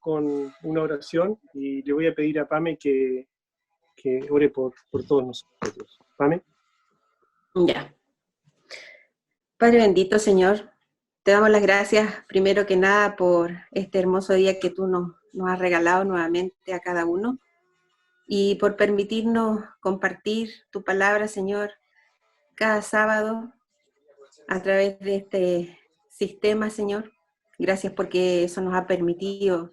con una oración y le voy a pedir a Pame que ore por todos nosotros. Pame. Ya. Padre bendito, Señor, te damos las gracias primero que nada por este hermoso día que tú nos has regalado nuevamente a cada uno y por permitirnos compartir tu palabra, Señor, cada sábado a través de este sistema, Señor. Gracias porque eso nos ha permitido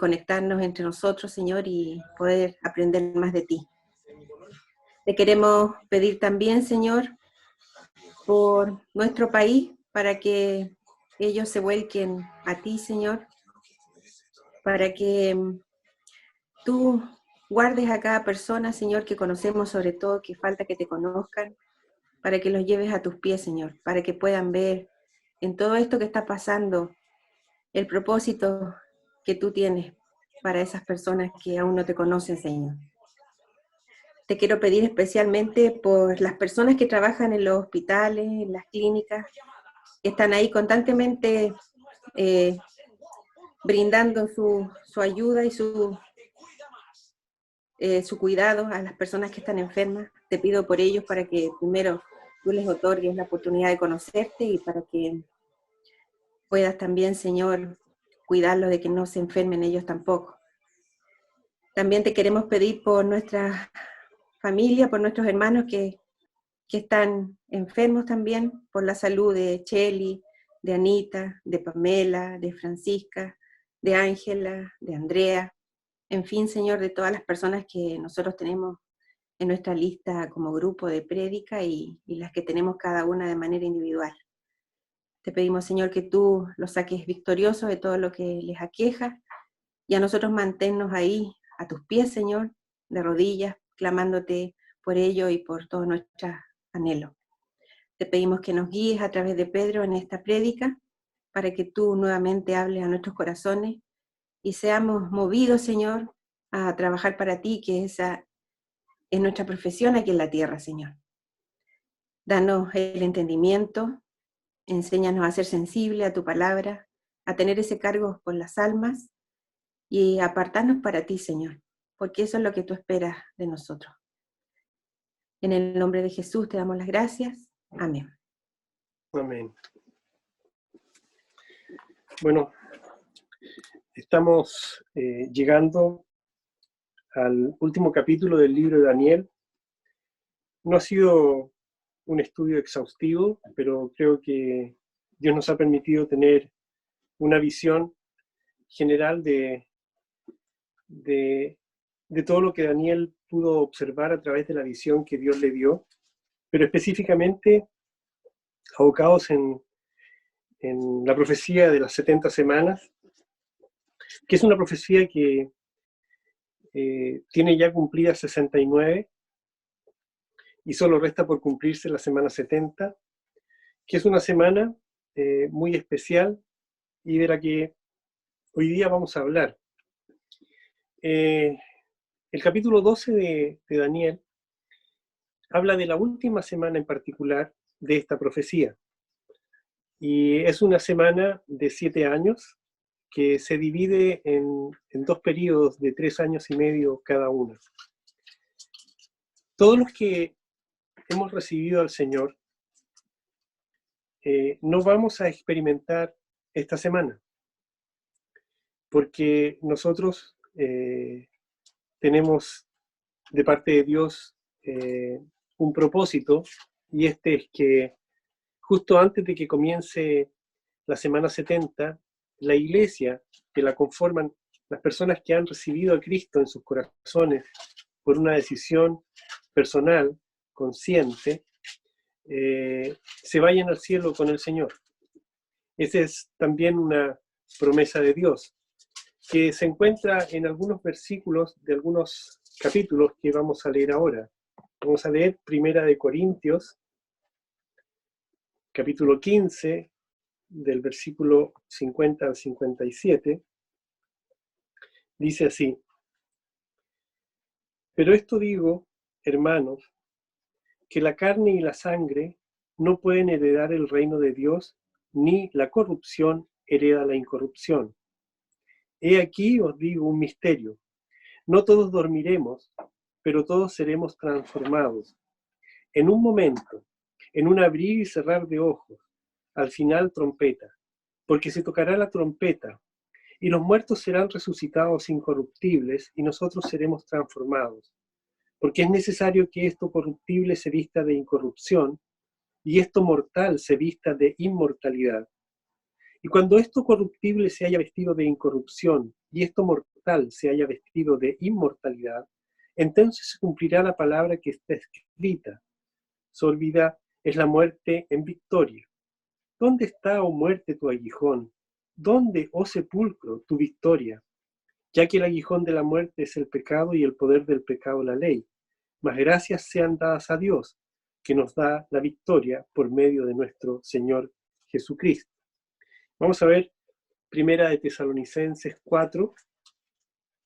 conectarnos entre nosotros, Señor, y poder aprender más de ti. Te queremos pedir también, Señor, por nuestro país, para que ellos se vuelquen a ti, Señor, para que tú guardes a cada persona, Señor, que conocemos, sobre todo, que falta que te conozcan, para que los lleves a tus pies, Señor, para que puedan ver en todo esto que está pasando el propósito que tú tienes para esas personas que aún no te conocen, Señor. Te quiero pedir especialmente por las personas que trabajan en los hospitales, en las clínicas, que están ahí constantemente brindando su ayuda y su cuidado a las personas que están enfermas. Te pido por ellos para que primero tú les otorgues la oportunidad de conocerte y para que puedas también, Señor, cuidarlos de que no se enfermen ellos tampoco. También te queremos pedir por nuestra familia, por nuestros hermanos que están enfermos también, por la salud de Cheli, de Anita, de Pamela, de Francisca, de Ángela, de Andrea, en fin, Señor, de todas las personas que nosotros tenemos en nuestra lista como grupo de prédica y las que tenemos cada una de manera individual. Te pedimos, Señor, que tú los saques victoriosos de todo lo que les aqueja y a nosotros manténnos ahí a tus pies, Señor, de rodillas, clamándote por ello y por todos nuestros anhelos. Te pedimos que nos guíes a través de Pedro en esta prédica para que tú nuevamente hables a nuestros corazones y seamos movidos, Señor, a trabajar para ti, que esa es nuestra profesión aquí en la tierra, Señor. Danos el entendimiento, enséñanos a ser sensibles a tu palabra, a tener ese cargo por las almas y apartarnos para ti, Señor, porque eso es lo que tú esperas de nosotros. En el nombre de Jesús te damos las gracias. Amén. Amén. Bueno, estamos llegando al último capítulo del libro de Daniel. No ha sido un estudio exhaustivo, pero creo que Dios nos ha permitido tener una visión general de todo lo que Daniel pudo observar a través de la visión que Dios le dio, pero específicamente abocados en la profecía de las 70 semanas, que es una profecía que tiene ya cumplidas 69 y solo resta por cumplirse la semana 70, que es una semana muy especial y de la que hoy día vamos a hablar. El capítulo 12 de Daniel habla de la última semana en particular de esta profecía. Y es una semana de 7 años que se divide en 2 periodos de 3 años y medio cada uno. Todos los que hemos recibido al Señor no vamos a experimentar esta semana, porque nosotros tenemos de parte de Dios un propósito, y este es que justo antes de que comience la semana 70, la iglesia que la conforman las personas que han recibido a Cristo en sus corazones por una decisión personal, consciente, se vayan al cielo con el Señor. Esa es también una promesa de Dios, que se encuentra en algunos versículos de algunos capítulos que vamos a leer ahora. Vamos a leer Primera de Corintios, capítulo 15, del versículo 50 al 57. Dice así: pero esto digo, hermanos, que la carne y la sangre no pueden heredar el reino de Dios, ni la corrupción hereda la incorrupción. He aquí os digo un misterio. No todos dormiremos, pero todos seremos transformados. En un momento, en un abrir y cerrar de ojos, al final trompeta, porque se tocará la trompeta, y los muertos serán resucitados incorruptibles, y nosotros seremos transformados. Porque es necesario que esto corruptible se vista de incorrupción, y esto mortal se vista de inmortalidad. Y cuando esto corruptible se haya vestido de incorrupción, y esto mortal se haya vestido de inmortalidad, entonces se cumplirá la palabra que está escrita. Sólvida es la muerte en victoria. ¿Dónde está, oh muerte, tu aguijón? ¿Dónde, oh sepulcro, tu victoria? Ya que el aguijón de la muerte es el pecado y el poder del pecado la ley. Mas gracias sean dadas a Dios, que nos da la victoria por medio de nuestro Señor Jesucristo. Vamos a ver Primera de Tesalonicenses 4,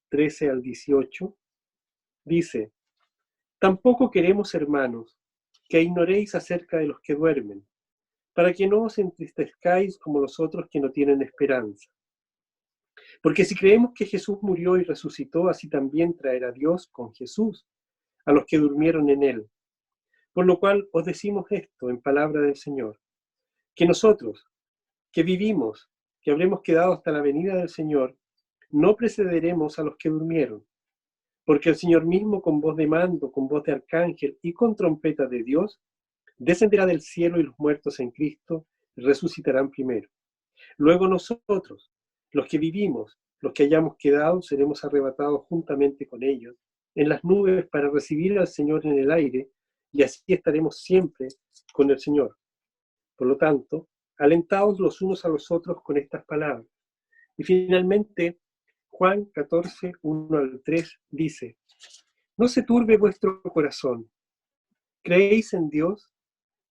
13 al 18. Dice: Tampoco queremos, hermanos, que ignoréis acerca de los que duermen, para que no os entristezcáis como los otros que no tienen esperanza. Porque si creemos que Jesús murió y resucitó, así también traerá Dios con Jesús a los que durmieron en él. Por lo cual os decimos esto en palabra del Señor, que nosotros, que vivimos, que habremos quedado hasta la venida del Señor, no precederemos a los que durmieron. Porque el Señor mismo, con voz de mando, con voz de arcángel y con trompeta de Dios, descenderá del cielo, y los muertos en Cristo resucitarán primero. Luego nosotros, los que vivimos, los que hayamos quedado, seremos arrebatados juntamente con ellos en las nubes para recibir al Señor en el aire, y así estaremos siempre con el Señor. Por lo tanto, alentaos los unos a los otros con estas palabras. Y finalmente, Juan 14, 1 al 3 dice: No se turbe vuestro corazón. ¿Creéis en Dios?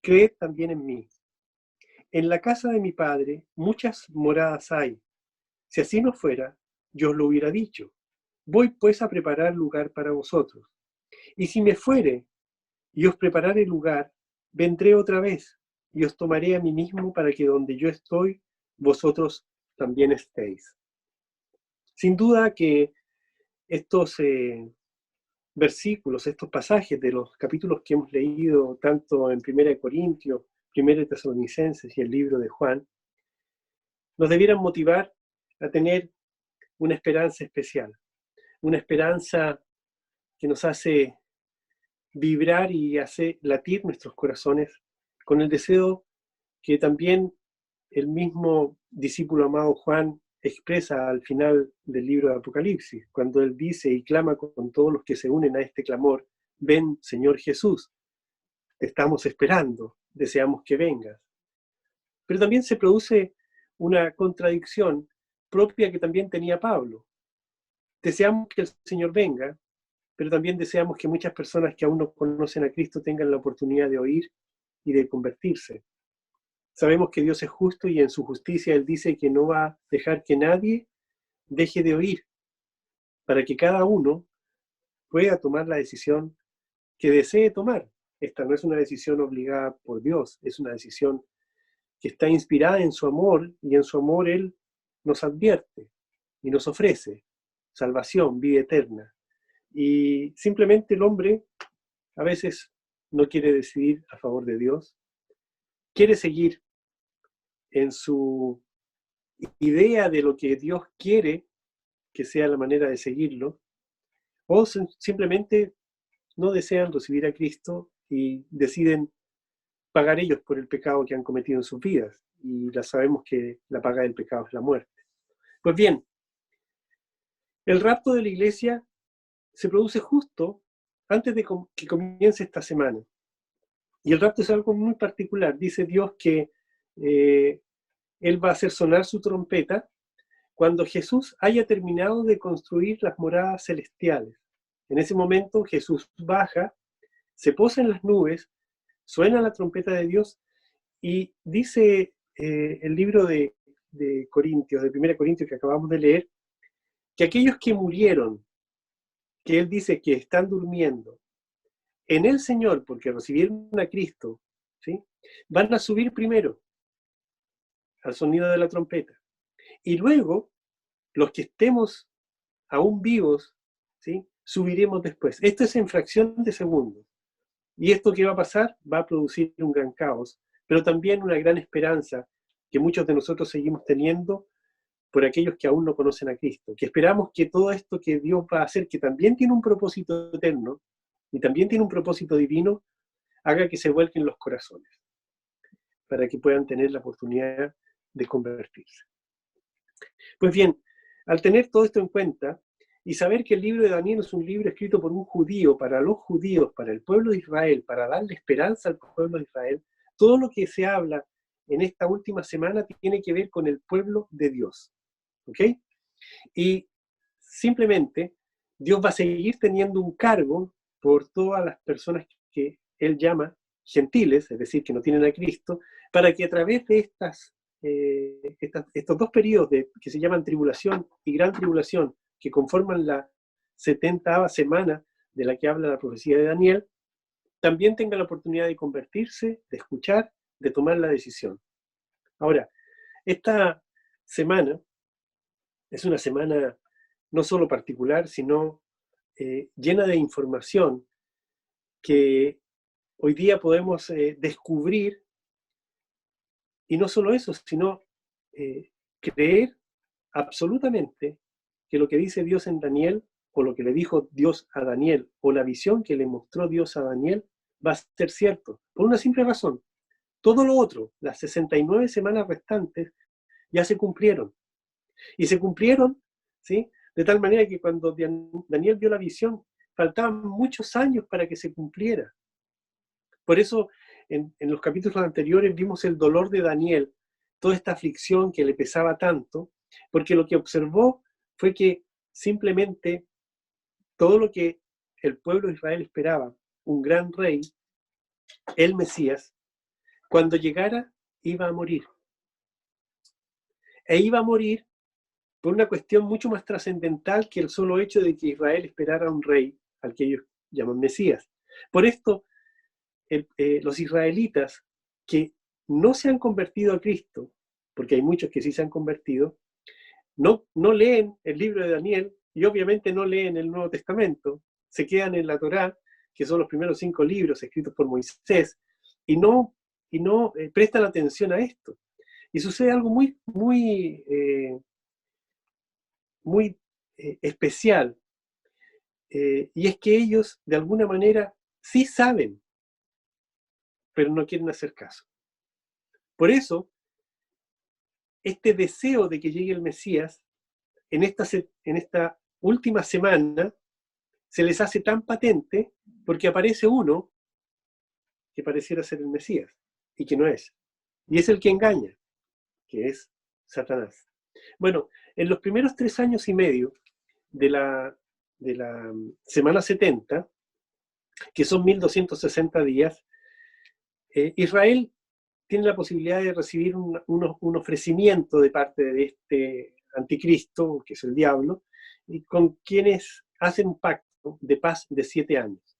Creed también en mí. En la casa de mi Padre muchas moradas hay. Si así no fuera, yo os lo hubiera dicho. Voy pues a preparar lugar para vosotros. Y si me fuere y os preparare lugar, vendré otra vez y os tomaré a mí mismo, para que donde yo estoy, vosotros también estéis. Sin duda que estos versículos, estos pasajes de los capítulos que hemos leído, tanto en 1 Corintios, 1 Tesalonicenses y el libro de Juan, nos debieran motivar a tener una esperanza especial, una esperanza que nos hace vibrar y hace latir nuestros corazones con el deseo que también el mismo discípulo amado Juan expresa al final del libro de Apocalipsis, cuando él dice y clama con todos los que se unen a este clamor: ven, Señor Jesús, te estamos esperando, deseamos que vengas. Pero también se produce una contradicción propia que también tenía Pablo. Deseamos que el Señor venga, pero también deseamos que muchas personas que aún no conocen a Cristo tengan la oportunidad de oír y de convertirse. Sabemos que Dios es justo, y en su justicia Él dice que no va a dejar que nadie deje de oír, para que cada uno pueda tomar la decisión que desee tomar. Esta no es una decisión obligada por Dios, es una decisión que está inspirada en su amor, y en su amor Él nos advierte y nos ofrece salvación, vida eterna. Y simplemente el hombre a veces no quiere decidir a favor de Dios, quiere seguir en su idea de lo que Dios quiere que sea la manera de seguirlo, o simplemente no desean recibir a Cristo y deciden pagar ellos por el pecado que han cometido en sus vidas. Y ya sabemos que la paga del pecado es la muerte. Pues bien, el rapto de la iglesia se produce justo antes de que comience esta semana. Y el rapto es algo muy particular. Dice Dios que Él va a hacer sonar su trompeta cuando Jesús haya terminado de construir las moradas celestiales. En ese momento Jesús baja, se posa en las nubes, suena la trompeta de Dios, y dice el libro de Corintios, de 1 Corintios que acabamos de leer, que aquellos que murieron, que Él dice que están durmiendo en el Señor porque recibieron a Cristo, ¿sí?, van a subir primero al sonido de la trompeta. Y luego los que estemos aún vivos, ¿sí?, subiremos después. Esto es en fracción de segundos. Y esto que va a pasar va a producir un gran caos, pero también una gran esperanza que muchos de nosotros seguimos teniendo por aquellos que aún no conocen a Cristo, que esperamos que todo esto que Dios va a hacer, que también tiene un propósito eterno y también tiene un propósito divino, haga que se vuelquen los corazones, para que puedan tener la oportunidad de convertirse. Pues bien, al tener todo esto en cuenta, y saber que el libro de Daniel es un libro escrito por un judío, para los judíos, para el pueblo de Israel, para darle esperanza al pueblo de Israel, todo lo que se habla en esta última semana tiene que ver con el pueblo de Dios. ¿Ok? Y simplemente Dios va a seguir teniendo un cargo por todas las personas que Él llama gentiles, es decir, que no tienen a Cristo, para que a través de estos dos periodos que se llaman tribulación y gran tribulación, que conforman la 70ª semana de la que habla la profecía de Daniel, también tenga la oportunidad de convertirse, de escuchar, de tomar la decisión. Ahora, esta semana es una semana no solo particular, sino llena de información que hoy día podemos descubrir, y no solo eso, sino creer absolutamente que lo que dice Dios en Daniel, o lo que le dijo Dios a Daniel, o la visión que le mostró Dios a Daniel, va a ser cierto, por una simple razón. Todo lo otro, las 69 semanas restantes, ya se cumplieron. Y se cumplieron, ¿sí?, de tal manera que cuando Daniel vio la visión, faltaban muchos años para que se cumpliera. Por eso, en los capítulos anteriores vimos el dolor de Daniel, toda esta aflicción que le pesaba tanto, porque lo que observó fue que simplemente todo lo que el pueblo de Israel esperaba, un gran rey, el Mesías, cuando llegara iba a morir. E iba a morir por una cuestión mucho más trascendental que el solo hecho de que Israel esperara a un rey, al que ellos llaman Mesías. Por esto, los israelitas que no se han convertido a Cristo, porque hay muchos que sí se han convertido, no leen el libro de Daniel y obviamente no leen el Nuevo Testamento, se quedan en la Torá, que son los primeros 5 libros escritos por Moisés, y no prestan atención a esto. Y sucede algo muy especial, y es que ellos de alguna manera sí saben, pero no quieren hacer caso. Por eso, este deseo de que llegue el Mesías, en esta última semana, se les hace tan patente porque aparece uno que pareciera ser el Mesías y que no es. Y es el que engaña, que es Satanás. Bueno, en los primeros 3 años y medio de la semana 70, que son 1260 días, Israel tiene la posibilidad de recibir un ofrecimiento de parte de este anticristo, que es el diablo, y con quienes hacen un pacto de paz de 7 años.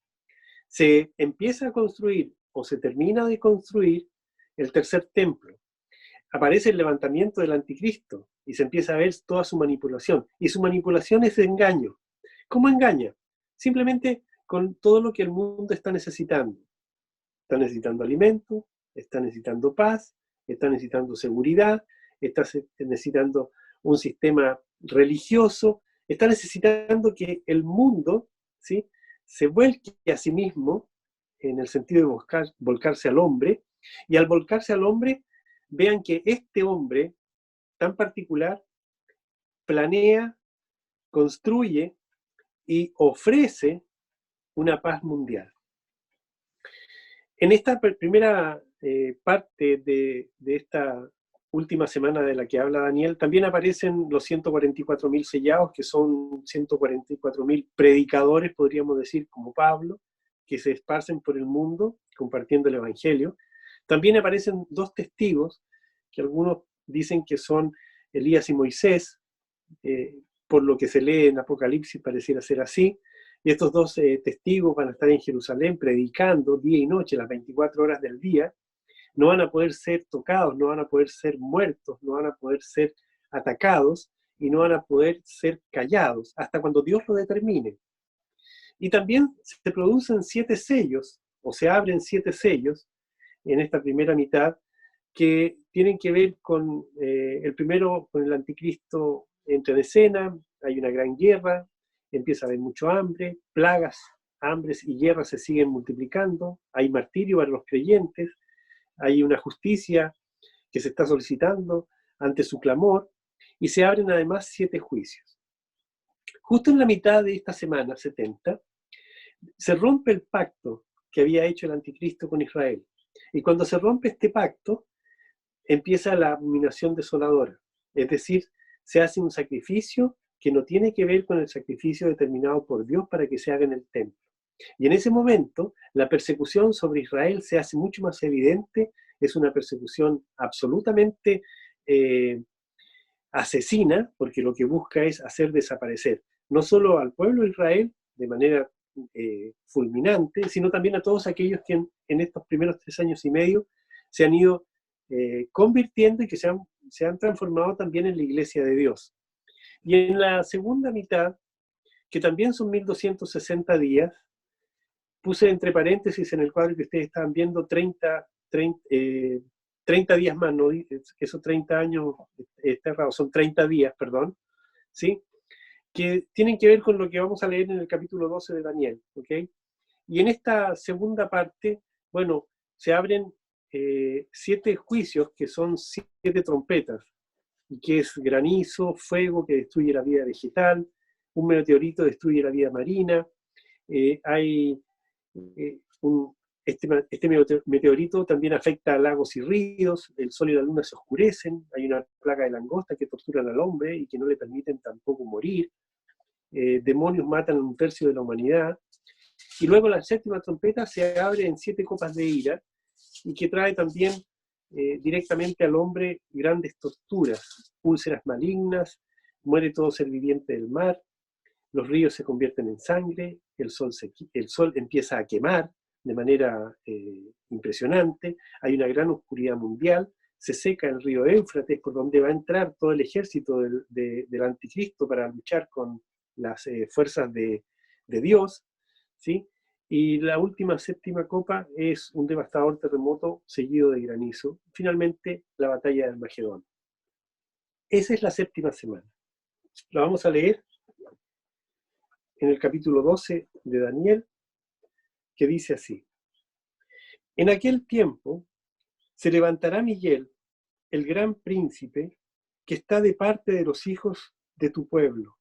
Se empieza a construir, o se termina de construir, el tercer templo. Aparece el levantamiento del anticristo, y se empieza a ver toda su manipulación. Y su manipulación es de engaño. ¿Cómo engaña? Simplemente con todo lo que el mundo está necesitando. Está necesitando alimento, está necesitando paz, está necesitando seguridad, está necesitando un sistema religioso, está necesitando que el mundo, ¿sí?, se vuelque a sí mismo, en el sentido de volcarse al hombre, y al volcarse al hombre, vean que este hombre tan particular planea, construye y ofrece una paz mundial. En esta primera parte de esta última semana de la que habla Daniel, también aparecen los 144.000 sellados, que son 144.000 predicadores, podríamos decir, como Pablo, que se esparcen por el mundo compartiendo el Evangelio. También aparecen 2 testigos, que algunos dicen que son Elías y Moisés, por lo que se lee en Apocalipsis pareciera ser así. Y estos 2 testigos van a estar en Jerusalén predicando día y noche, las 24 horas del día. No van a poder ser tocados, no van a poder ser muertos, no van a poder ser atacados, y no van a poder ser callados hasta cuando Dios lo determine. Y también se producen 7 sellos, o se abren 7 sellos en esta primera mitad, que tienen que ver con el primero, con el anticristo entra en escena, hay una gran guerra, empieza a haber mucho hambre, plagas, hambres y guerras se siguen multiplicando, hay martirio para los creyentes, hay una justicia que se está solicitando ante su clamor, y se abren además 7 juicios. Justo en la mitad de esta semana, 70, se rompe el pacto que había hecho el anticristo con Israel. Y cuando se rompe este pacto, empieza la abominación desoladora. Es decir, se hace un sacrificio que no tiene que ver con el sacrificio determinado por Dios para que se haga en el templo. Y en ese momento, la persecución sobre Israel se hace mucho más evidente, es una persecución absolutamente asesina, porque lo que busca es hacer desaparecer no solo al pueblo de Israel de manera fulminante, sino también a todos aquellos que en estos primeros 3 años y medio se han ido convirtiendo y que se han transformado también en la iglesia de Dios. Y en la segunda mitad, que también son 1260 días, puse entre paréntesis en el cuadro que ustedes estaban viendo 30 días más, no, esos 30 años está errado, son 30 días, perdón, ¿sí? Que tienen que ver con lo que vamos a leer en el capítulo 12 de Daniel, ¿ok? Y en esta segunda parte, bueno, se abren 7 juicios que son 7 trompetas, y que es granizo, fuego que destruye la vida vegetal, un meteorito destruye la vida marina, hay este meteorito también afecta a lagos y ríos, el sol y la luna se oscurecen, hay una plaga de langosta que torturan al hombre y que no le permiten tampoco morir, demonios matan a 1/3 de la humanidad, y luego la 7ª trompeta se abre en 7 copas de ira, y que trae también directamente al hombre grandes torturas, úlceras malignas, muere todo ser viviente del mar, los ríos se convierten en sangre, el sol empieza a quemar de manera impresionante, hay una gran oscuridad mundial, se seca el río Éufrates, por donde va a entrar todo el ejército del anticristo para luchar con las fuerzas de Dios, ¿sí? Y la última 7ª copa es un devastador terremoto seguido de granizo. Finalmente, la batalla de Armagedón. Esa es la 7ª semana. La vamos a leer en el capítulo 12 de Daniel, que dice así: En aquel tiempo se levantará Miguel, el gran príncipe, que está de parte de los hijos de tu pueblo,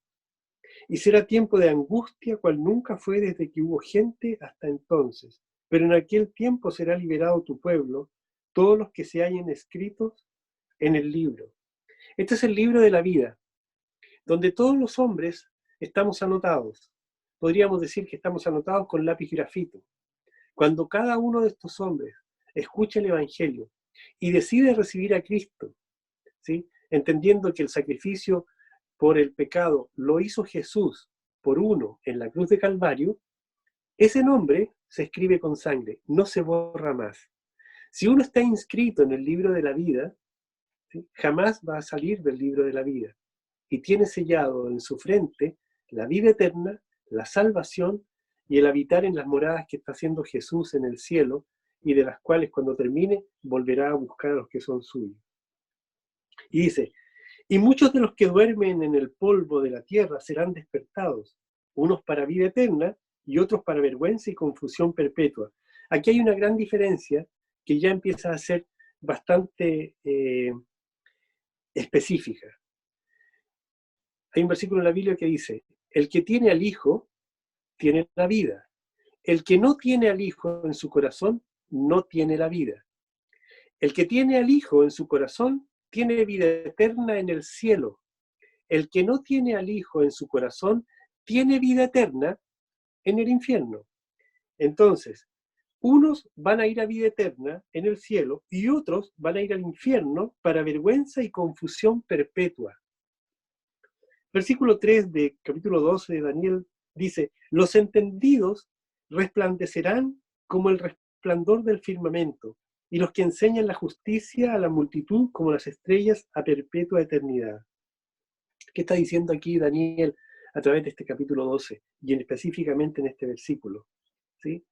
y será tiempo de angustia cual nunca fue desde que hubo gente hasta entonces, pero en aquel tiempo será liberado tu pueblo, todos los que se hallen escritos en el libro. Este es el libro de la vida, donde todos los hombres estamos anotados. Podríamos decir que estamos anotados con lápiz y grafito. Cuando cada uno de estos hombres escucha el Evangelio y decide recibir a Cristo, ¿sí? Entendiendo que el sacrificio por el pecado lo hizo Jesús por uno en la cruz de Calvario, ese nombre se escribe con sangre, no se borra más. Si uno está inscrito en el libro de la vida, ¿sí? Jamás va a salir del libro de la vida, y tiene sellado en su frente la vida eterna, la salvación y el habitar en las moradas que está haciendo Jesús en el cielo, y de las cuales cuando termine volverá a buscar a los que son suyos. Y dice: y muchos de los que duermen en el polvo de la tierra serán despertados, unos para vida eterna y otros para vergüenza y confusión perpetua. Aquí hay una gran diferencia que ya empieza a ser bastante específica. Hay un versículo en la Biblia que dice: el que tiene al Hijo tiene la vida. El que no tiene al Hijo en su corazón no tiene la vida. El que tiene al Hijo en su corazón tiene vida eterna en el cielo. El que no tiene al Hijo en su corazón tiene vida eterna en el infierno. Entonces, unos van a ir a vida eterna en el cielo y otros van a ir al infierno para vergüenza y confusión perpetua. Versículo 3 de capítulo 12 de Daniel dice: los entendidos resplandecerán como el resplandor del firmamento, y los que enseñan la justicia a la multitud como las estrellas a perpetua eternidad. ¿Qué está diciendo aquí Daniel a través de este capítulo 12 y específicamente en este versículo? ¿Sí?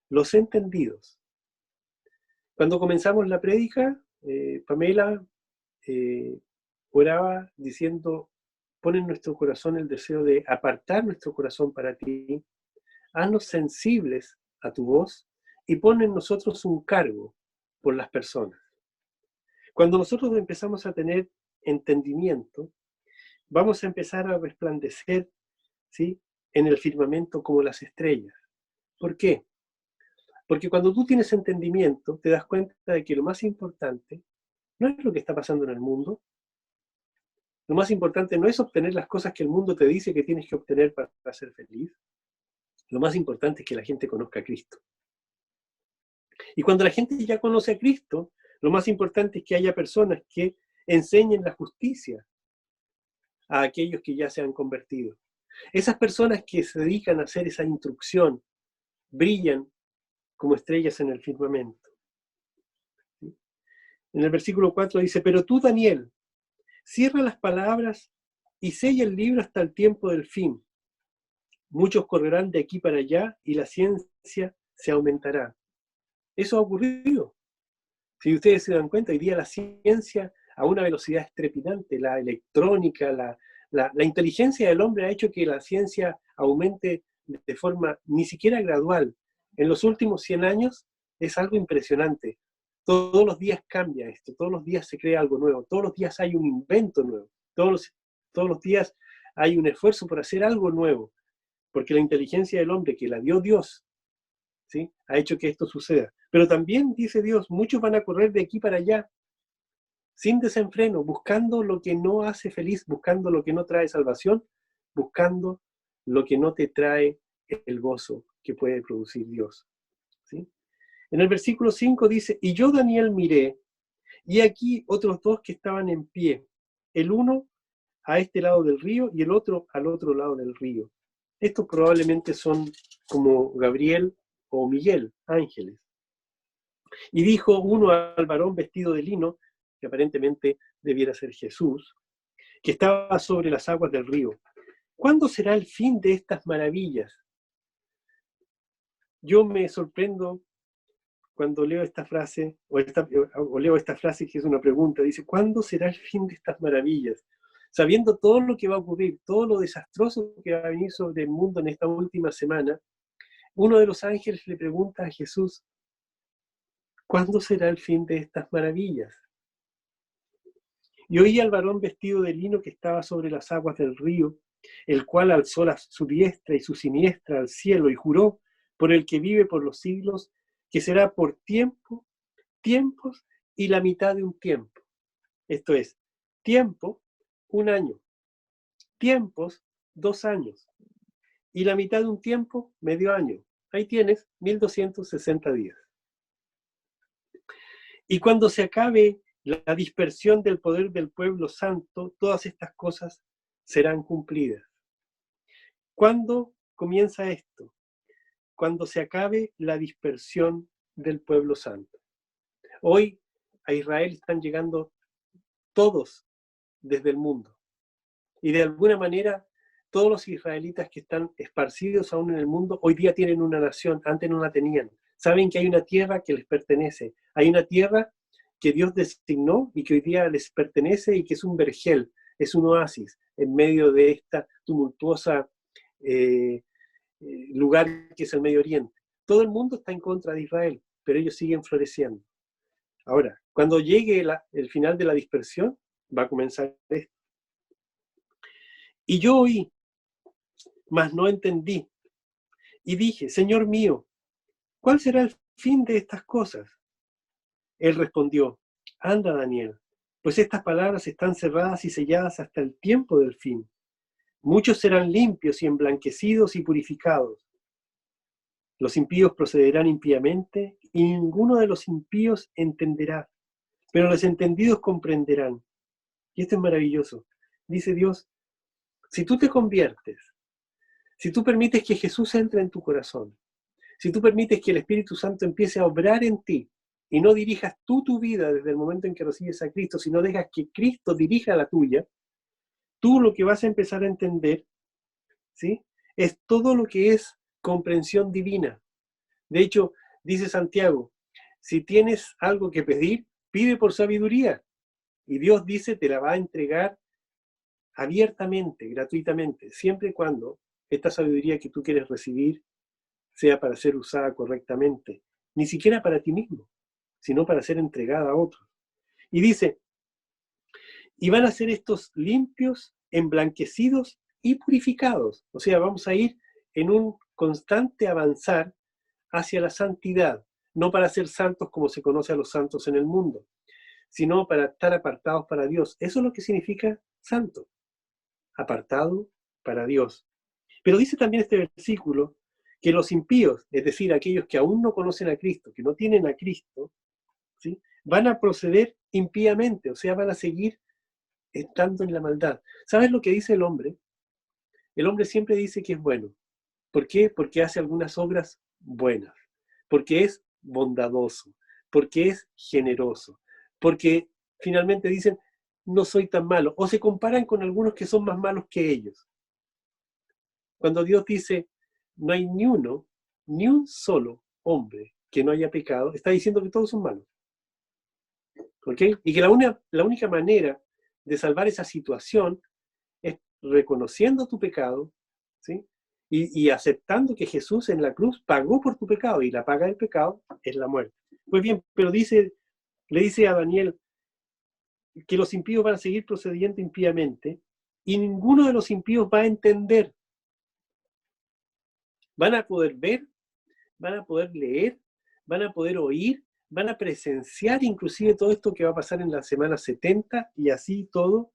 Los entendidos. Cuando comenzamos la prédica, Pamela oraba diciendo, pon en nuestro corazón el deseo de apartar nuestro corazón para ti, haznos sensibles a tu voz y pon en nosotros un cargo por las personas. Cuando nosotros empezamos a tener entendimiento, vamos a empezar a resplandecer, ¿sí?, en el firmamento como las estrellas. ¿Por qué? Porque cuando tú tienes entendimiento, te das cuenta de que lo más importante no es lo que está pasando en el mundo. Lo más importante no es obtener las cosas que el mundo te dice que tienes que obtener para ser feliz. Lo más importante es que la gente conozca a Cristo. Y cuando la gente ya conoce a Cristo, lo más importante es que haya personas que enseñen la justicia a aquellos que ya se han convertido. Esas personas que se dedican a hacer esa instrucción brillan como estrellas en el firmamento. En el versículo 4 dice, pero tú, Daniel, cierra las palabras y sella el libro hasta el tiempo del fin. Muchos correrán de aquí para allá y la ciencia se aumentará. Eso ha ocurrido. Si ustedes se dan cuenta, hoy día la ciencia a una velocidad estrepidante, la electrónica, la inteligencia del hombre ha hecho que la ciencia aumente de forma ni siquiera gradual. En los últimos 100 años es algo impresionante. Todos los días cambia esto, todos los días se crea algo nuevo, todos los días hay un invento nuevo, todos los días hay un esfuerzo por hacer algo nuevo, porque la inteligencia del hombre que la dio Dios, ¿sí?, ha hecho que esto suceda. Pero también, dice Dios, muchos van a correr de aquí para allá, sin desenfreno, buscando lo que no hace feliz, buscando lo que no trae salvación, buscando lo que no te trae el gozo que puede producir Dios. ¿Sí? En el versículo 5 dice, y yo, Daniel, miré, y aquí otros dos que estaban en pie, el uno a este lado del río y el otro al otro lado del río. Estos probablemente son como Gabriel o Miguel, ángeles. Y dijo uno al varón vestido de lino, que aparentemente debiera ser Jesús, que estaba sobre las aguas del río, ¿cuándo será el fin de estas maravillas? Yo me sorprendo cuando leo esta frase, o leo esta frase que es una pregunta, dice, ¿cuándo será el fin de estas maravillas? Sabiendo todo lo que va a ocurrir, todo lo desastroso que va a venir sobre el mundo en esta última semana, uno de los ángeles le pregunta a Jesús, ¿cuándo será el fin de estas maravillas? Y oí al varón vestido de lino que estaba sobre las aguas del río, el cual alzó su diestra y su siniestra al cielo y juró por el que vive por los siglos, que será por tiempos y la mitad de un tiempo. Esto es, tiempo, 1 año, tiempos, 2 años, y la mitad de un tiempo, medio año. Ahí tienes 1260 días. Y cuando se acabe la dispersión del poder del pueblo santo, todas estas cosas serán cumplidas. ¿Cuándo comienza esto? Cuando se acabe la dispersión del pueblo santo. Hoy a Israel están llegando todos desde el mundo. Y de alguna manera, todos los israelitas que están esparcidos aún en el mundo, hoy día tienen una nación, antes no la tenían. Saben que hay una tierra que les pertenece. Hay una tierra que Dios designó y que hoy día les pertenece y que es un vergel, es un oasis en medio de esta tumultuosa lugar que es el Medio Oriente. Todo el mundo está en contra de Israel, pero ellos siguen floreciendo. Ahora, cuando llegue el final de la dispersión, va a comenzar esto. Y yo oí, mas no entendí. Y dije, Señor mío, ¿cuál será el fin de estas cosas? Él respondió, anda, Daniel, pues estas palabras están cerradas y selladas hasta el tiempo del fin. Muchos serán limpios y emblanquecidos y purificados. Los impíos procederán impíamente y ninguno de los impíos entenderá, pero los entendidos comprenderán. Y esto es maravilloso. Dice Dios, si tú te conviertes, si tú permites que Jesús entre en tu corazón, si tú permites que el Espíritu Santo empiece a obrar en ti y no dirijas tú tu vida desde el momento en que recibes a Cristo, sino dejas que Cristo dirija la tuya, tú lo que vas a empezar a entender, ¿sí?, es todo lo que es comprensión divina. De hecho, dice Santiago, si tienes algo que pedir, pide por sabiduría. Y Dios dice, te la va a entregar abiertamente, gratuitamente, siempre y cuando esta sabiduría que tú quieres recibir sea para ser usada correctamente. Ni siquiera para ti mismo, sino para ser entregada a otros. Y dice, y van a ser estos limpios, emblanquecidos y purificados. O sea, vamos a ir en un constante avanzar hacia la santidad, no para ser santos como se conoce a los santos en el mundo, sino para estar apartados para Dios. Eso es lo que significa santo, apartado para Dios. Pero dice también este versículo que los impíos, es decir, aquellos que aún no conocen a Cristo, que no tienen a Cristo, ¿sí?, van a proceder impíamente, o sea, van a seguir estando en la maldad. ¿Sabes lo que dice el hombre? El hombre siempre dice que es bueno. ¿Por qué? Porque hace algunas obras buenas, porque es bondadoso, porque es generoso, porque finalmente dicen, no soy tan malo, o se comparan con algunos que son más malos que ellos. Cuando Dios dice, no hay ni uno, ni un solo hombre que no haya pecado, está diciendo que todos son malos. ¿Ok? Y que la única manera de salvar esa situación es reconociendo tu pecado, ¿sí?, y aceptando que Jesús en la cruz pagó por tu pecado, y la paga del pecado es la muerte. Pues bien, pero le dice a Daniel que los impíos van a seguir procediendo impíamente, y ninguno de los impíos va a entender. Van a poder ver, van a poder leer, van a poder oír, van a presenciar inclusive todo esto que va a pasar en la semana 70, y así todo,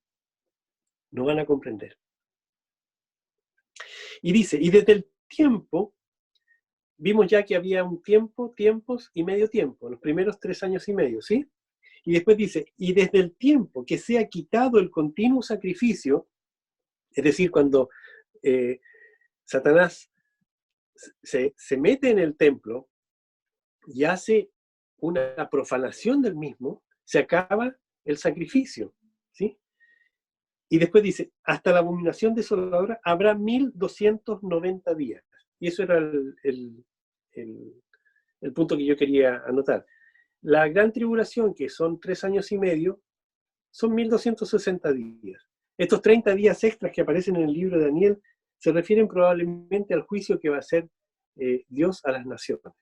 no van a comprender. Y dice, y desde el tiempo, vimos ya que había un tiempo, tiempos y medio tiempo, los primeros 3 años y medio, ¿sí? Y después dice, y desde el tiempo que sea quitado el continuo sacrificio, es decir, cuando Satanás se mete en el templo y hace una profanación del mismo, se acaba el sacrificio, ¿sí? Y después dice, hasta la abominación desoladora habrá 1290 días. Y eso era el punto que yo quería anotar. La gran tribulación, que son 3 años y medio, son 1260 días. Estos 30 días extras que aparecen en el libro de Daniel se refieren probablemente al juicio que va a hacer Dios a las naciones.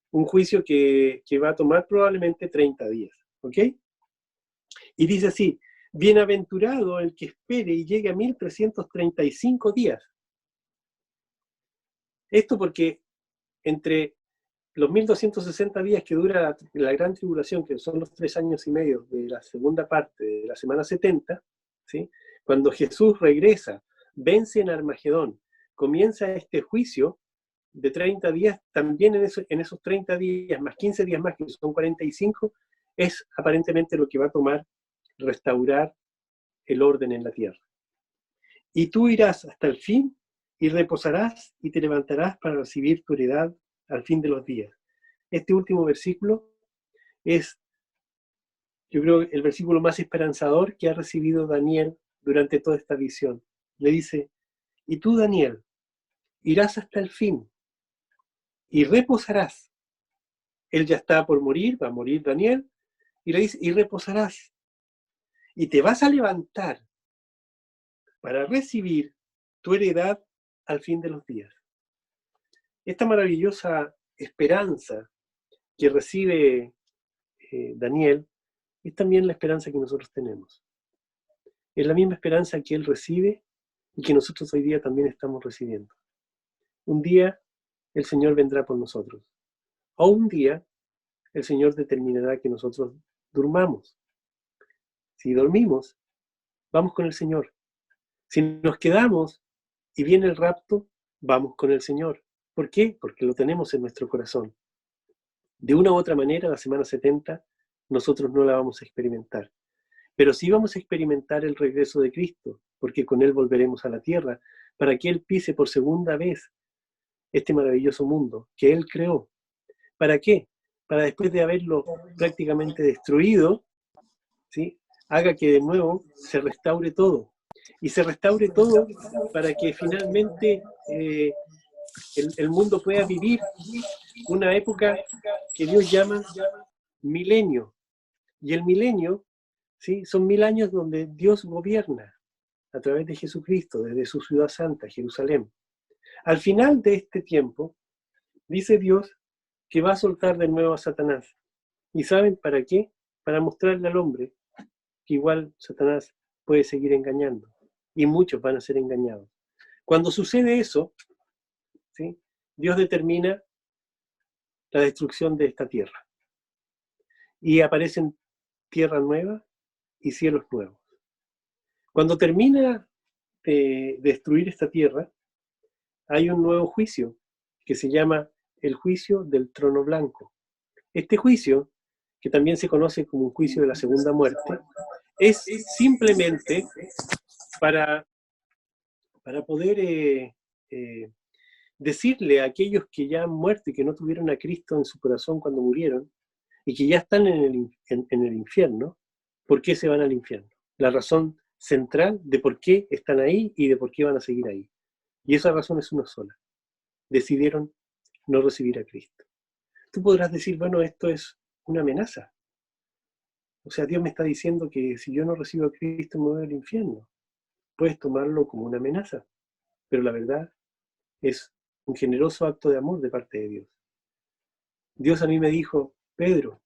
Un juicio que va a tomar probablemente 30 días. ¿Ok? Y dice así, bienaventurado el que espere y llegue a 1335 días. Esto porque entre los 1260 días que dura la gran tribulación, que son los 3 años y medio de la segunda parte de la semana 70, ¿sí?, cuando Jesús regresa, vence en Armagedón, comienza este juicio de 30 días, también en esos 30 días, más 15 días más, que son 45, es aparentemente lo que va a tomar restaurar el orden en la tierra. Y tú irás hasta el fin y reposarás y te levantarás para recibir tu heredad al fin de los días. Este último versículo es, yo creo, el versículo más esperanzador que ha recibido Daniel durante toda esta visión. Le dice, y tú, Daniel, irás hasta el fin y reposarás. Él ya está por morir, va a morir Daniel, y le dice, y reposarás. Y te vas a levantar para recibir tu heredad al fin de los días. Esta maravillosa esperanza que recibe Daniel es también la esperanza que nosotros tenemos. Es la misma esperanza que él recibe y que nosotros hoy día también estamos recibiendo. Un día el Señor vendrá por nosotros. O un día el Señor determinará que nosotros durmamos. Si dormimos, vamos con el Señor. Si nos quedamos y viene el rapto, vamos con el Señor. ¿Por qué? Porque lo tenemos en nuestro corazón. De una u otra manera, la semana 70, nosotros no la vamos a experimentar. Pero sí vamos a experimentar el regreso de Cristo, porque con Él volveremos a la tierra, para que Él pise por segunda vez este maravilloso mundo que Él creó. ¿Para qué? Para después de haberlo prácticamente destruido, ¿sí?, haga que de nuevo se restaure todo. y se restaure todo para que finalmente el mundo pueda vivir una época que Dios llama milenio. Y el milenio, ¿sí?, son 1000 años donde Dios gobierna a través de Jesucristo, desde su ciudad santa, Jerusalén. Al final de este tiempo, dice Dios que va a soltar de nuevo a Satanás. ¿Y saben para qué? Para mostrarle al hombre que igual Satanás puede seguir engañando. Y muchos van a ser engañados. Cuando sucede eso, ¿sí?, Dios determina la destrucción de esta tierra. Y aparecen tierra nueva y cielos nuevos. Cuando termina de destruir esta tierra, hay un nuevo juicio que se llama el juicio del trono blanco. Este juicio, que también se conoce como un juicio de la segunda muerte, es simplemente para poder decirle a aquellos que ya han muerto y que no tuvieron a Cristo en su corazón cuando murieron, y que ya están en el infierno, ¿por qué se van al infierno? La razón central de por qué están ahí y de por qué van a seguir ahí. Y esa razón es una sola. Decidieron no recibir a Cristo. Tú podrás decir, bueno, esto es una amenaza. O sea, Dios me está diciendo que si yo no recibo a Cristo me voy al infierno. Puedes tomarlo como una amenaza, pero la verdad es un generoso acto de amor de parte de Dios. Dios a mí me dijo, Pedro,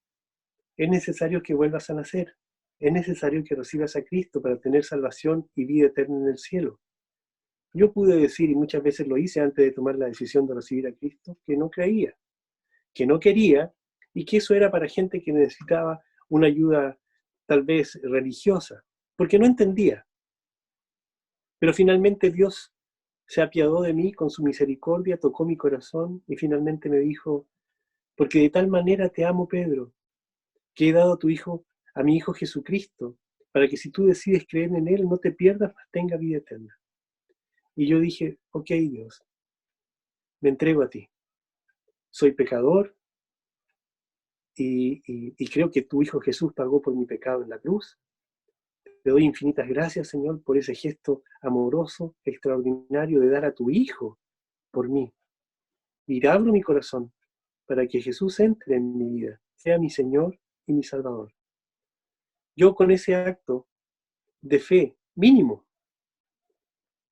es necesario que vuelvas a nacer. Es necesario que recibas a Cristo para tener salvación y vida eterna en el cielo. Yo pude decir, y muchas veces lo hice antes de tomar la decisión de recibir a Cristo, que no creía, que no quería, y que eso era para gente que necesitaba una ayuda tal vez religiosa, porque no entendía. Pero finalmente Dios se apiadó de mí con su misericordia, tocó mi corazón y finalmente me dijo, porque de tal manera te amo, Pedro, que he dado a mi Hijo Jesucristo, para que si tú decides creer en Él, no te pierdas, mas tenga vida eterna. Y yo dije, ok, Dios, me entrego a ti. Soy pecador y creo que tu Hijo Jesús pagó por mi pecado en la cruz. Te doy infinitas gracias, Señor, por ese gesto amoroso, extraordinario de dar a tu Hijo por mí. Y te abro mi corazón para que Jesús entre en mi vida, sea mi Señor y mi Salvador. Yo con ese acto de fe mínimo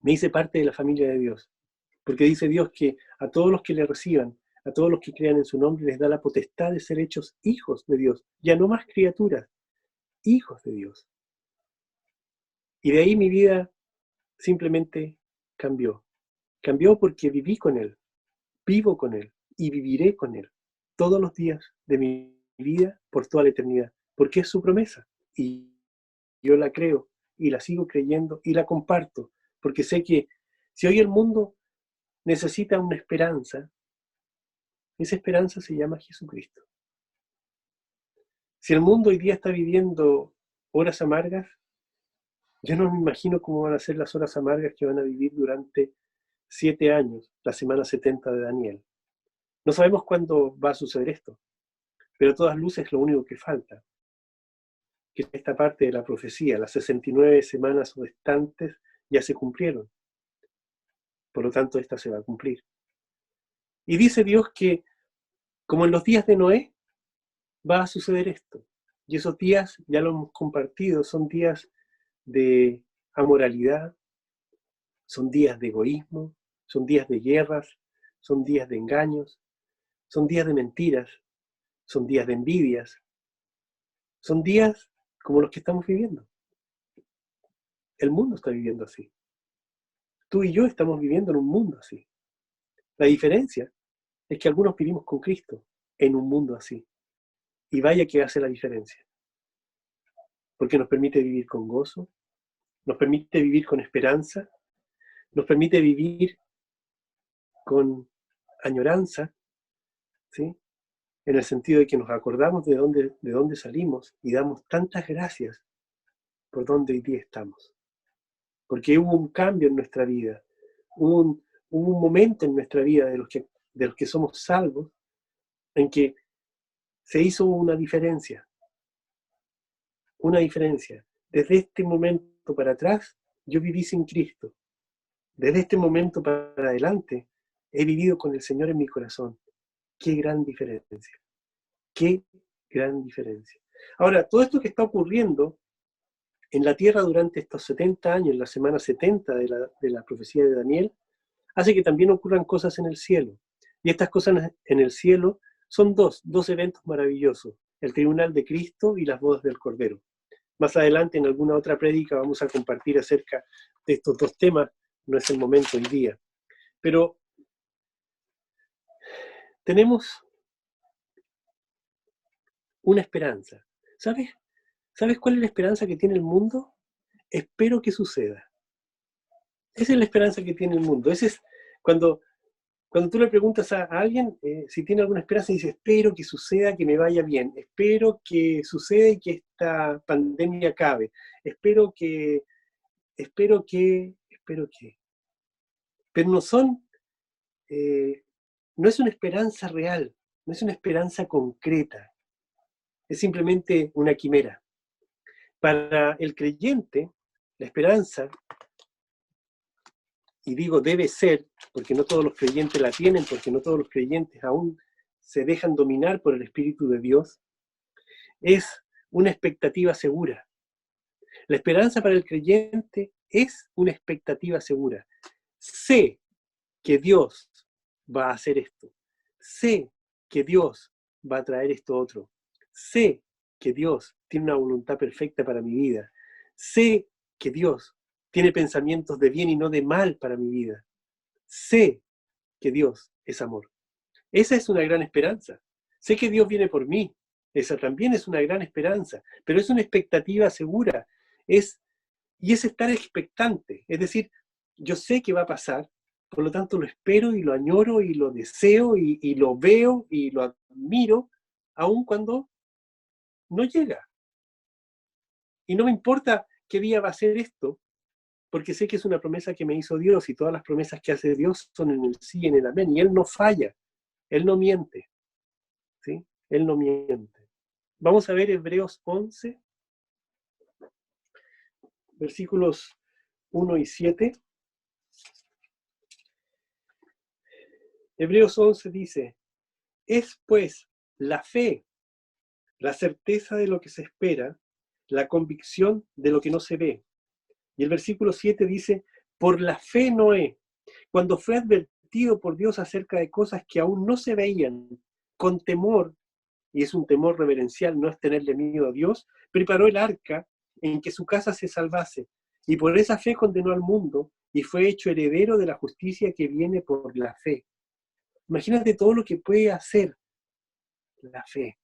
me hice parte de la familia de Dios, porque dice Dios que a todos los que le reciban, a todos los que crean en su nombre, les da la potestad de ser hechos hijos de Dios, ya no más criaturas, hijos de Dios. Y de ahí mi vida simplemente cambió. Cambió porque viví con Él, vivo con Él y viviré con Él todos los días de mi vida por toda la eternidad, porque es su promesa y yo la creo y la sigo creyendo y la comparto, porque sé que si hoy el mundo necesita una esperanza, esa esperanza se llama Jesucristo. Si el mundo hoy día está viviendo horas amargas, yo no me imagino cómo van a ser las horas amargas que van a vivir durante 7 años, la semana 70 de Daniel. No sabemos cuándo va a suceder esto, pero a todas luces lo único que falta, que esta parte de la profecía, las 69 semanas restantes ya se cumplieron. Por lo tanto, esta se va a cumplir. Y dice Dios que, como en los días de Noé, va a suceder esto. Y esos días, ya lo hemos compartido, son días de amoralidad, son días de egoísmo, son días de guerras, son días de engaños, son días de mentiras, son días de envidias, son días como los que estamos viviendo. El mundo está viviendo así. Tú y yo estamos viviendo en un mundo así. La diferencia es que algunos vivimos con Cristo en un mundo así. Y vaya que hace la diferencia. Porque nos permite vivir con gozo, nos permite vivir con esperanza, nos permite vivir con añoranza, ¿sí? En el sentido de que nos acordamos de dónde salimos y damos tantas gracias por donde hoy día estamos. Porque hubo un cambio en nuestra vida, hubo un momento en nuestra vida de los que somos salvos, en que se hizo una diferencia. Desde este momento para atrás, yo viví sin Cristo. Desde este momento para adelante, he vivido con el Señor en mi corazón. ¡Qué gran diferencia! ¡Qué gran diferencia! Ahora, todo esto que está ocurriendo en la tierra durante estos 70 años, la semana 70 de la profecía de Daniel, hace que también ocurran cosas en el cielo. Y estas cosas en el cielo son dos eventos maravillosos: el tribunal de Cristo y las bodas del Cordero. Más adelante, en alguna otra prédica, vamos a compartir acerca de estos dos temas. No es el momento hoy día. Pero tenemos una esperanza. ¿Sabes? ¿Sabes cuál es la esperanza que tiene el mundo? Espero que suceda. Esa es la esperanza que tiene el mundo. Ese es cuando tú le preguntas a alguien si tiene alguna esperanza, dice: espero que suceda, que me vaya bien. Espero que suceda y que esta pandemia acabe. Espero que. Pero no son, no es una esperanza real, no es una esperanza concreta. Es simplemente una quimera. Para el creyente, la esperanza, y digo debe ser, porque no todos los creyentes la tienen, porque no todos los creyentes aún se dejan dominar por el Espíritu de Dios, es una expectativa segura. La esperanza para el creyente es una expectativa segura. Sé que Dios va a hacer esto. Sé que Dios va a traer esto otro. Sé que Dios tiene una voluntad perfecta para mi vida. Sé que Dios tiene pensamientos de bien y no de mal para mi vida. Sé que Dios es amor. Esa es una gran esperanza. Sé que Dios viene por mí. Esa también es una gran esperanza, pero es una expectativa segura. Y es estar expectante. Es decir, yo sé que va a pasar, por lo tanto lo espero y lo añoro y lo deseo y lo veo y lo admiro, aun cuando no llega. Y no me importa qué día va a ser esto, porque sé que es una promesa que me hizo Dios, y todas las promesas que hace Dios son en el sí y en el amén, y Él no falla, Él no miente, ¿sí? Él no miente. Vamos a ver Hebreos 11, versículos 1 y 7. Hebreos 11 dice: es pues la fe, la certeza de lo que se espera, la convicción de lo que no se ve. Y el versículo 7 dice: por la fe Noé, cuando fue advertido por Dios acerca de cosas que aún no se veían, con temor, y es un temor reverencial, no es tenerle miedo a Dios, preparó el arca en que su casa se salvase, y por esa fe condenó al mundo, y fue hecho heredero de la justicia que viene por la fe. Imagínate todo lo que puede hacer la fe,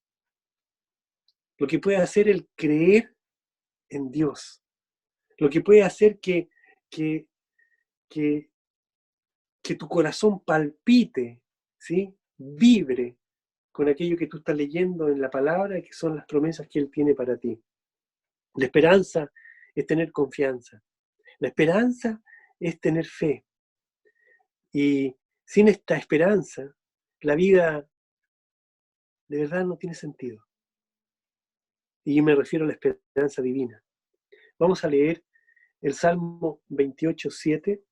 lo que puede hacer el creer en Dios, lo que puede hacer que, que, que tu corazón palpite, ¿sí? Vibre con aquello que tú estás leyendo en la palabra, que son las promesas que Él tiene para ti. La esperanza es tener confianza. La esperanza es tener fe. Y sin esta esperanza, la vida de verdad no tiene sentido. Y me refiero a la esperanza divina. Vamos a leer el Salmo 28:7.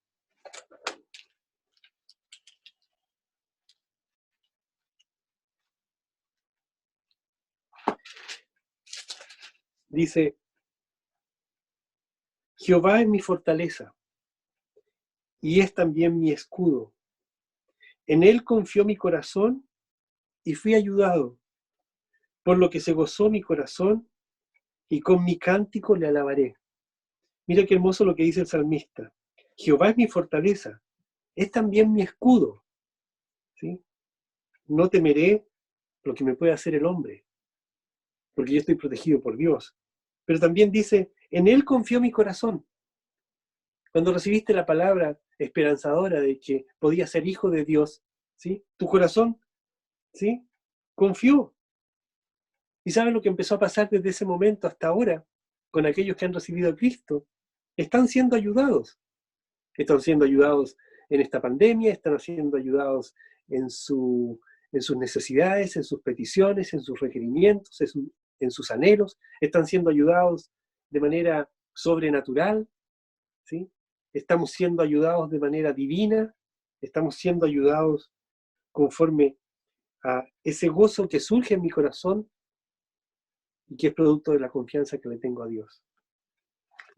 Dice: Jehová es mi fortaleza y es también mi escudo. En él confió mi corazón y fui ayudado, por lo que se gozó mi corazón y con mi cántico le alabaré. Mira qué hermoso lo que dice el salmista. Jehová es mi fortaleza, es también mi escudo, ¿sí? No temeré lo que me puede hacer el hombre, porque yo estoy protegido por Dios. Pero también dice: en él confió mi corazón. Cuando recibiste la palabra esperanzadora de que podías ser hijo de Dios, ¿sí? Tu corazón, ¿sí? Confió. ¿Y sabes lo que empezó a pasar desde ese momento hasta ahora con aquellos que han recibido a Cristo? Están siendo ayudados. Están siendo ayudados en esta pandemia, están siendo ayudados en sus necesidades, en sus peticiones, en sus requerimientos, en sus anhelos. Están siendo ayudados de manera sobrenatural. ¿sí? Estamos siendo ayudados de manera divina, estamos siendo ayudados conforme a ese gozo que surge en mi corazón y que es producto de la confianza que le tengo a Dios.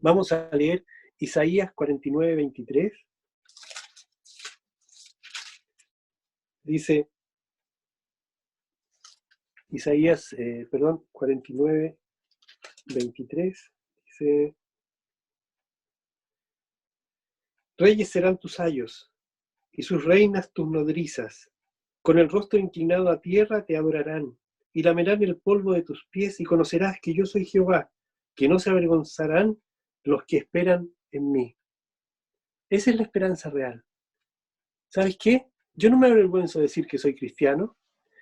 Vamos a leer Isaías 49, 23. Dice, Isaías, 49, 23, dice, reyes serán tus ayos, y sus reinas tus nodrizas. Con el rostro inclinado a tierra te adorarán, y lamerán el polvo de tus pies, y conocerás que yo soy Jehová, que no se avergonzarán los que esperan en mí. Esa es la esperanza real. ¿Sabes qué? Yo no me avergüenzo de decir que soy cristiano,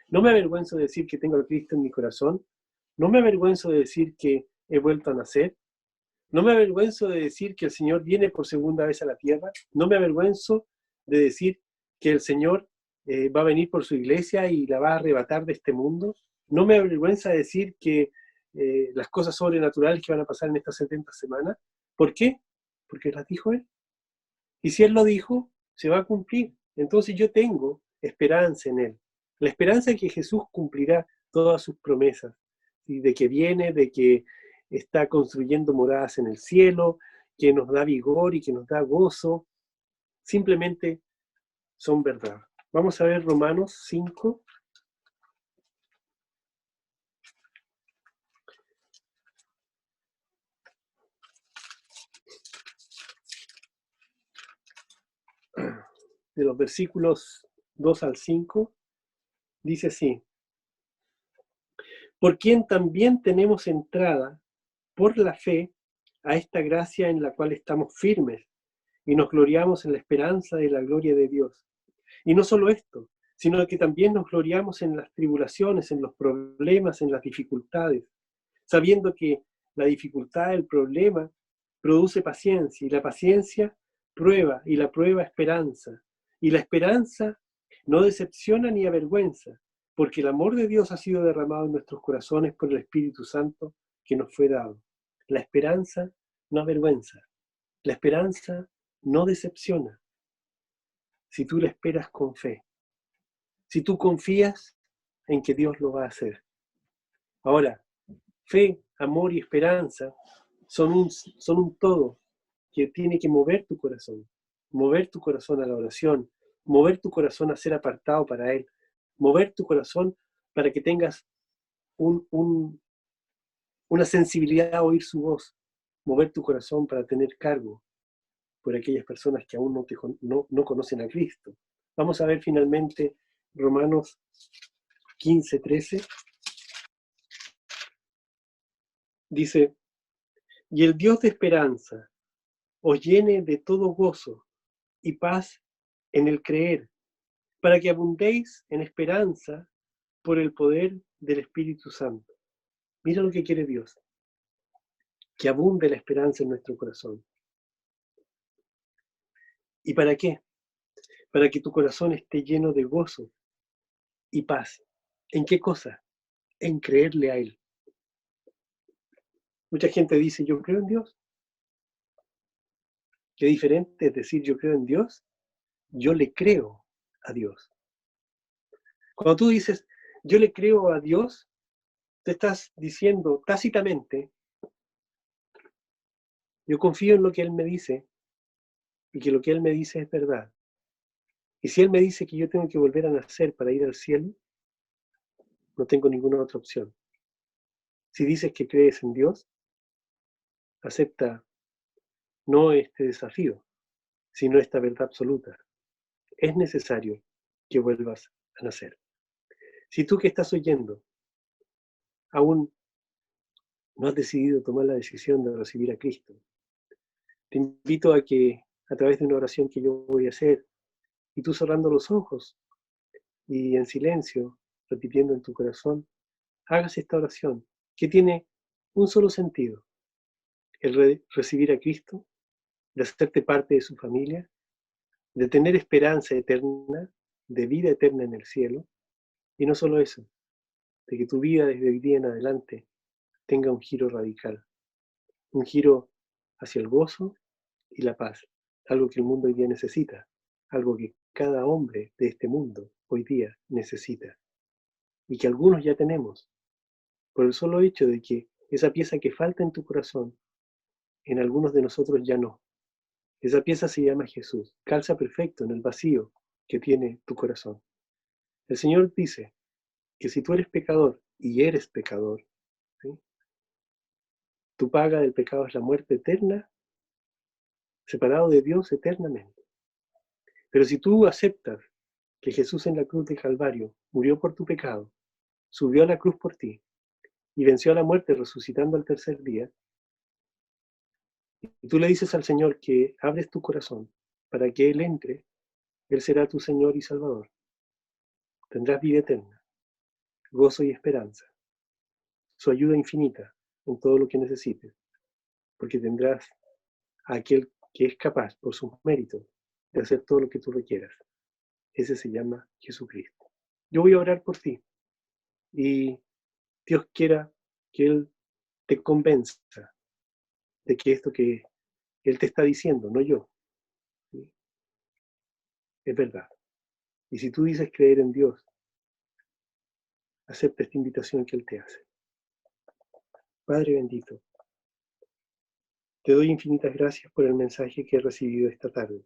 no me avergüenzo de decir que tengo a Cristo en mi corazón, no me avergüenzo de decir que he vuelto a nacer, no me avergüenzo de decir que el Señor viene por segunda vez a la tierra, no me avergüenzo de decir que el Señor va a venir por su iglesia y la va a arrebatar de este mundo, no me avergüenza decir que las cosas sobrenaturales que van a pasar en estas 70 semanas. ¿Por qué? Porque las dijo Él. Y si Él lo dijo, se va a cumplir. Entonces yo tengo esperanza en Él. La esperanza de que Jesús cumplirá todas sus promesas, ¿sí? De que viene, de que está construyendo moradas en el cielo, que nos da vigor y que nos da gozo, simplemente son verdad. Vamos a ver Romanos 5. De los versículos 2 al 5, dice así: por quien también tenemos entrada por la fe a esta gracia en la cual estamos firmes y nos gloriamos en la esperanza de la gloria de Dios. Y no solo esto, sino que también nos gloriamos en las tribulaciones, en los problemas, en las dificultades, sabiendo que la dificultad, el problema, produce paciencia, y la paciencia prueba, y la prueba esperanza, y la esperanza no decepciona ni avergüenza, porque el amor de Dios ha sido derramado en nuestros corazones por el Espíritu Santo que nos fue dado. La esperanza no avergüenza, la esperanza no decepciona, si tú la esperas con fe, si tú confías en que Dios lo va a hacer. Ahora, fe, amor y esperanza son un todo que tiene que mover tu corazón a la oración, mover tu corazón a ser apartado para Él, mover tu corazón para que tengas una sensibilidad a oír su voz, mover tu corazón para tener cargo por aquellas personas que aún no conocen a Cristo. Vamos a ver finalmente Romanos 15, 13. Dice, y el Dios de esperanza os llene de todo gozo y paz en el creer, para que abundéis en esperanza por el poder del Espíritu Santo. Mira lo que quiere Dios, que abunde la esperanza en nuestro corazón. ¿Y para qué? Para que tu corazón esté lleno de gozo y paz. ¿En qué cosa? En creerle a Él. Mucha gente dice, yo creo en Dios. Qué diferente es decir, yo creo en Dios, yo le creo a Dios. Cuando tú dices, yo le creo a Dios, te estás diciendo tácitamente, yo confío en lo que Él me dice y que lo que Él me dice es verdad. Y si Él me dice que yo tengo que volver a nacer para ir al cielo, no tengo ninguna otra opción. Si dices que crees en Dios, acepta no este desafío, sino esta verdad absoluta. Es necesario que vuelvas a nacer. Si tú que estás oyendo aún no has decidido tomar la decisión de recibir a Cristo, te invito a que a través de una oración que yo voy a hacer, y tú cerrando los ojos y en silencio, repitiendo en tu corazón, hagas esta oración que tiene un solo sentido: el recibir a Cristo, de hacerte parte de su familia, de tener esperanza eterna, de vida eterna en el cielo, y no solo eso, de que tu vida desde hoy día en adelante tenga un giro radical, un giro hacia el gozo y la paz, algo que el mundo hoy día necesita, algo que cada hombre de este mundo hoy día necesita, y que algunos ya tenemos, por el solo hecho de que esa pieza que falta en tu corazón, en algunos de nosotros ya no. Esa pieza se llama Jesús, calza perfecto en el vacío que tiene tu corazón. El Señor dice que si tú eres pecador y eres pecador, ¿sí?, tu paga del pecado es la muerte eterna, separado de Dios eternamente. Pero si tú aceptas que Jesús en la cruz del Calvario murió por tu pecado, subió a la cruz por ti y venció a la muerte resucitando al tercer día, y tú le dices al Señor que abres tu corazón para que Él entre, Él será tu Señor y Salvador. Tendrás vida eterna, gozo y esperanza, su ayuda infinita en todo lo que necesites, porque tendrás a aquel que es capaz, por sus méritos, de hacer todo lo que tú requieras. Ese se llama Jesucristo. Yo voy a orar por ti y Dios quiera que Él te convenza de que esto que Él te está diciendo, no yo, ¿sí?, es verdad. Y si tú dices creer en Dios, acepta esta invitación que Él te hace. Padre bendito, te doy infinitas gracias por el mensaje que he recibido esta tarde.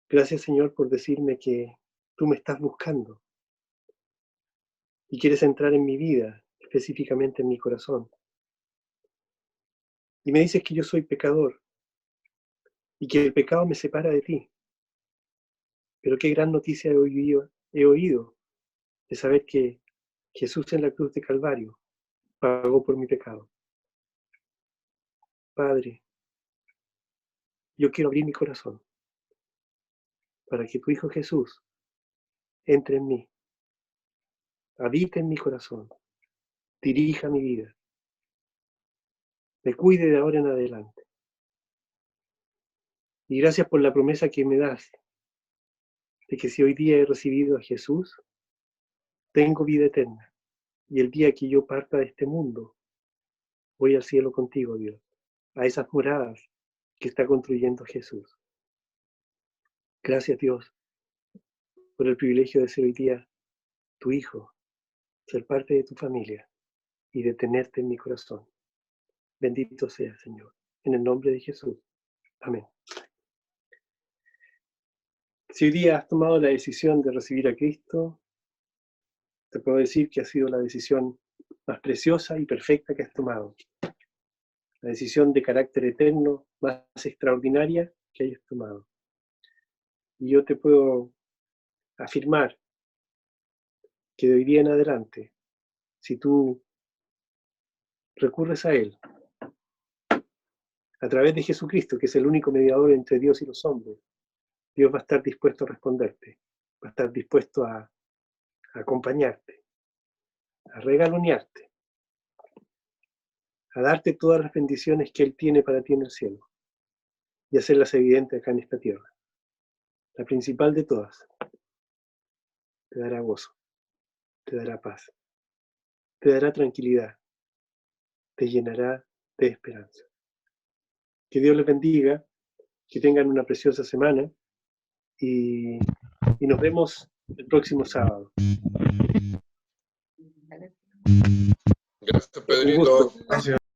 Gracias, Señor, por decirme que tú me estás buscando y quieres entrar en mi vida, específicamente en mi corazón. Y me dices que yo soy pecador y que el pecado me separa de ti. Pero qué gran noticia he oído de saber que Jesús en la cruz de Calvario pagó por mi pecado. Padre, yo quiero abrir mi corazón para que tu Hijo Jesús entre en mí, habite en mi corazón, dirija mi vida, me cuide de ahora en adelante. Y gracias por la promesa que me das de que si hoy día he recibido a Jesús, tengo vida eterna. Y el día que yo parta de este mundo, voy al cielo contigo, Dios, a esas moradas que está construyendo Jesús. Gracias, Dios, por el privilegio de ser hoy día tu hijo, ser parte de tu familia y de tenerte en mi corazón. Bendito sea, Señor, en el nombre de Jesús. Amén. Si hoy día has tomado la decisión de recibir a Cristo, te puedo decir que ha sido la decisión más preciosa y perfecta que has tomado. La decisión de carácter eterno más extraordinaria que hayas tomado. Y yo te puedo afirmar que de hoy día en adelante, si tú recurres a Él, a través de Jesucristo, que es el único mediador entre Dios y los hombres, Dios va a estar dispuesto a responderte, va a estar dispuesto a acompañarte, a regalonearte, a darte todas las bendiciones que Él tiene para ti en el cielo y hacerlas evidentes acá en esta tierra. La principal de todas, te dará gozo, te dará paz, te dará tranquilidad, te llenará de esperanza. Que Dios les bendiga, que tengan una preciosa semana y nos vemos el próximo sábado. Gracias, Pedrito. Gracias.